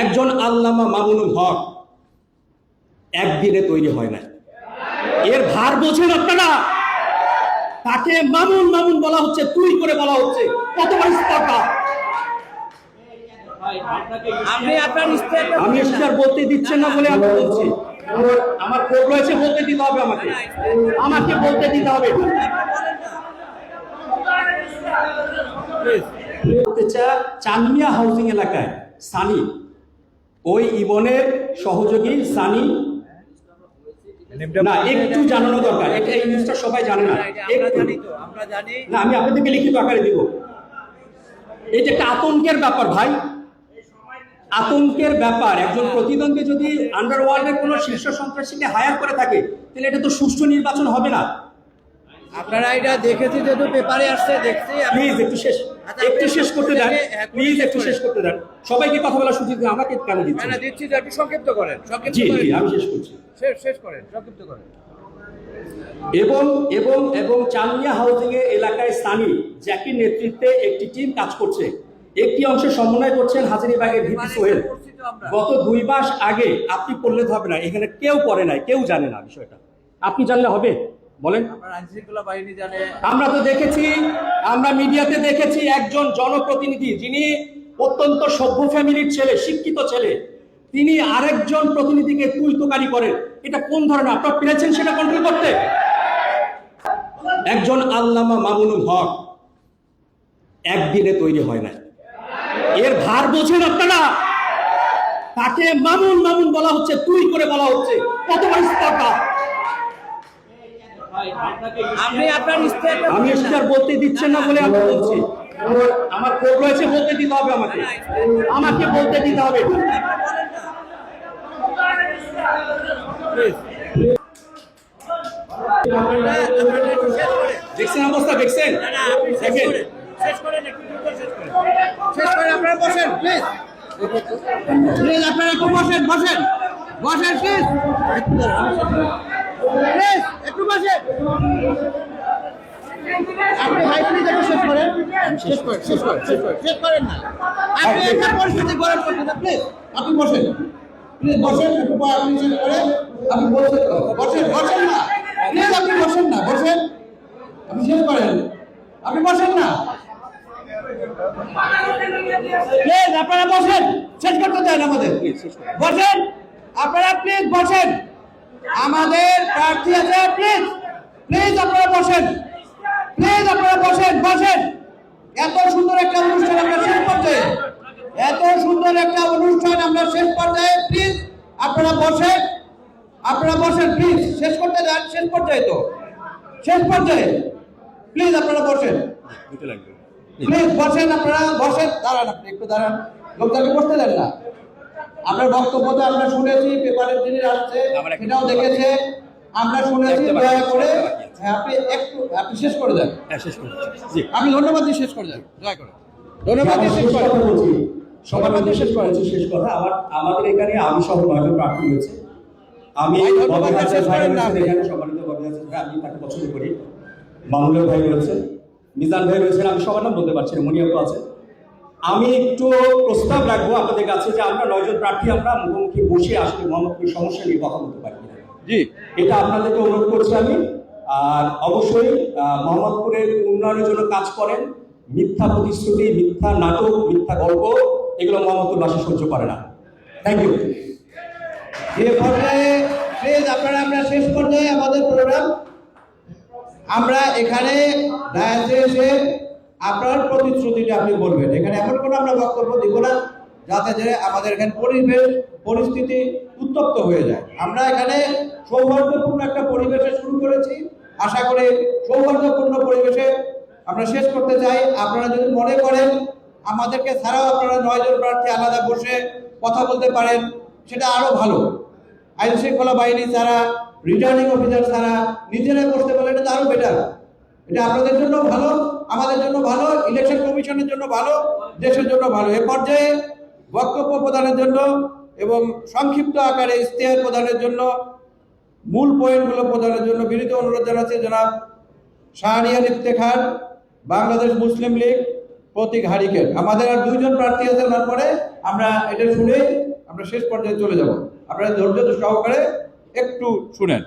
একজন আল্লামা মামুনুল হক একদিনে তৈরি হয় না। এর ভার বোঝেন আপনারা? তাকে মামুন মামুন বলা হচ্ছে, তুই করে বলা হচ্ছে, কত বড় স্পর্ধা! আমি ইশতেহার বলতে দিচ্ছেন না বলে আমি বলছি। আমার কোড রয়েছে, বলতে দিতে হবে আমাকে বলতে দিতে হবে। চানমিয়া হাউজিং এলাকায় সানি, ওই ইবনের সহযোগী সানি, না একটু জানানো দরকার, এটা এই নিউজটা সবাই জানে না। না আমি আপনাদেরকে লিখিত আকারে দিব। এটা একটা আতঙ্কের ব্যাপার ভাই, আতঙ্কের ব্যাপার। একজন প্রতিদ্বন্দ্বী যদি আন্ডারওয়ার্ল্ডের কোনো শীর্ষ সন্ত্রাসীকে হায়ার করে থাকে, তাহলে এটা তো সুষ্ঠু নির্বাচন হবে না। আপনারা এটা দেখেছি, যেহেতু পেপারে আসছে, দেখছি। প্লিজ একটু শেষ করতে দেন, প্লিজ একটু শেষ করতে দেন। সবাইকে কথা বলার সুযোগ দিন, আমাকে কেন দিচ্ছেন? না দিচ্ছি, একটু সংক্ষিপ্ত করেন। জি আমি শেষ করছি। শেষ করেন, সংক্ষিপ্ত করেন। এবং এবং এবং চানমিয়া হাউজিং এলাকায় সানি জ্যাকির নেতৃত্বে একটি টিম কাজ করছে। একটি অংশ সমন্বয় করছেন হাজারীবাগের ভিপি সোহেল। গত 2 মাস আগে, আপনি পড়লে হবে না, এখানে কেউ পড়ে নাই, কেউ জানে না বিষয়টা, আপনি জানলে হবে? বলেন। আইনশৃঙ্খলা বাহিনী জানে। আমরা তো দেখেছি, আমরা মিডিয়াতে দেখেছি একজন জনপ্রতিনিধি যিনি অত্যন্ত সভ্য ফ্যামিলির ছেলে, শিক্ষিত ছেলে, তিনি আরেকজন প্রতিনিধিকে তুলতোকারি করেন। এটা কোন ধরনের? আপনারা পেরেছেন সেটা কন্ট্রোল করতে? একজন আল্লামা মামুনুল হক একদিনে তৈরি হয় না। এর ভার বোঝেন আপনারা? তাকে মামুন মামুন বলা হচ্ছে, তুই করে বলা হচ্ছে, কত বড় স্পর্ধা! আমি ইশতেহার বলতে দিচ্ছেন না বলে আমি বলছি। আমার কোড রয়েছে, বলতে দিতে হবে আমাকে বলতে দিতে হবে। দেখছেন অবস্থা, দেখছেন? দেখেন, আপনারা বসেন প্লিজ, আপনারা একটু বসেন প্লিজ, একটু বসেন। আপনি ভাই প্লিজ একটু শেষ করেন না। আপনি একটা পরিস্থিতি গড়ে করছেন না, প্লিজ আপনি বসেন, একটু পর আপনি শেষ করেন। আপনি বসেন না প্লিজ, আপনি বসেন আপনি শেষ করেন, আপনি বসেন না প্লিজ, আপনারা বসেন, শেষ করতে দেন আমাদের, বসেন আপনারা, প্লিজ বসেন, আমাদের প্রার্থী আছে, প্লিজ আপনারা বসেন, এত সুন্দর একটা অনুষ্ঠান আমরা শেষ পর্যায়ে, প্লিজ আপনারা বসেন, প্লিজ শেষ করতে দেন, শেষ পর্যায়ে, প্লিজ আপনারা বসেন, আপনারা বসেন, দাঁড়ান, আপনি একটু দাঁড়ান, লোকটাকে বসতে দেন না। আপনার বক্তব্য তো আমরা শুনেছি, পেপারের জিনিস আসছে, সেটাও দেখেছে, আমরা শুনেছি। দয়া করে আপনি শেষ করে দেন। আপনি ধন্যবাদ দিয়ে শেষ করে দেন, দয়া করে ধন্যবাদ দিয়ে শেষ করে বলছি। সবার মধ্যে শেষ কথা। আমাদের এখানে আমি সহ 9 জন প্রার্থী হয়েছে। আমি এখানে সম্মানিত আমি তাকে পছন্দ করি। মামুনুল ভাই রয়েছে, মিজান ভাই রয়েছেন, আমি সবার নাম বলতে পারছি না, মনিয়াপ আছে। আমি একটু প্রস্তাব রাখবো আপনাদের কাছে যে আমরা 9 জন প্রার্থী আমরা মুখোমুখি বসে আসলে মোহাম্মদপুরের সমস্যা নিয়ে কথা বলতে পারি। জি, এটা আপনাদেরকে অনুরোধ করছি আমি। আর অবশ্যই মোহাম্মদপুরের উন্নয়নের জন্য কাজ করেন। মিথ্যা প্রতিশ্রুতি, মিথ্যা নাটক, মিথ্যা গল্প, এগুলো মোহাম্মদপুরবাসী সহ্য করে না। Thank you. যে পর্যায়ে প্লিজ আপনারা, আমরা শেষ পর্যায়ে আমাদের প্রোগ্রাম, আমরা এখানে ডায়াসে এসে আপনার প্রতিশ্রুতিটা আপনি বলবেন। এখানে এমন কোনো আমরা বক্তব্য দিব না যাতে যে আমাদের এখানে পরিস্থিতি উত্তপ্ত হয়ে যায়। আমরা এখানে সৌহার্দ্যপূর্ণ একটা পরিবেশে শুরু করেছি, আশা করি সৌহার্দ্যপূর্ণ পরিবেশে আমরা শেষ করতে চাই। আপনারা যদি মনে করেন আমাদেরকে ছাড়াও আপনারা 9 জন প্রার্থী আলাদা বসে কথা বলতে পারেন, সেটা আরো ভালো। আইন শৃঙ্খলা বাহিনী ছাড়া, রিটার্নিং অফিসার ছাড়া নিজেরাই বসতে পারলে এটা আরো বেটার। এটা আপনাদের জন্য ভালো, আমাদের জন্য ভালো, ইলেকশন কমিশনের জন্য ভালো, দেশের জন্য ভালো। এ পর্যায়ে বক্তব্য প্রদানের জন্য এবং সংক্ষিপ্ত আকারে ইশতেহার প্রদানের জন্য, মূল পয়েন্টগুলো প্রদানের জন্য বিনীত অনুরোধ জানাচ্ছি জনাব শাহরিয়ার ইফতেখার, বাংলাদেশ মুসলিম লীগ, প্রতীক হারিকেন। আমাদের আর 2 জন প্রার্থী আছে, তারপরে আমরা এটা শুনে আমরা শেষ পর্যায়ে চলে যাব। আপনারা ধৈর্য সহকারে একটু শুনেন।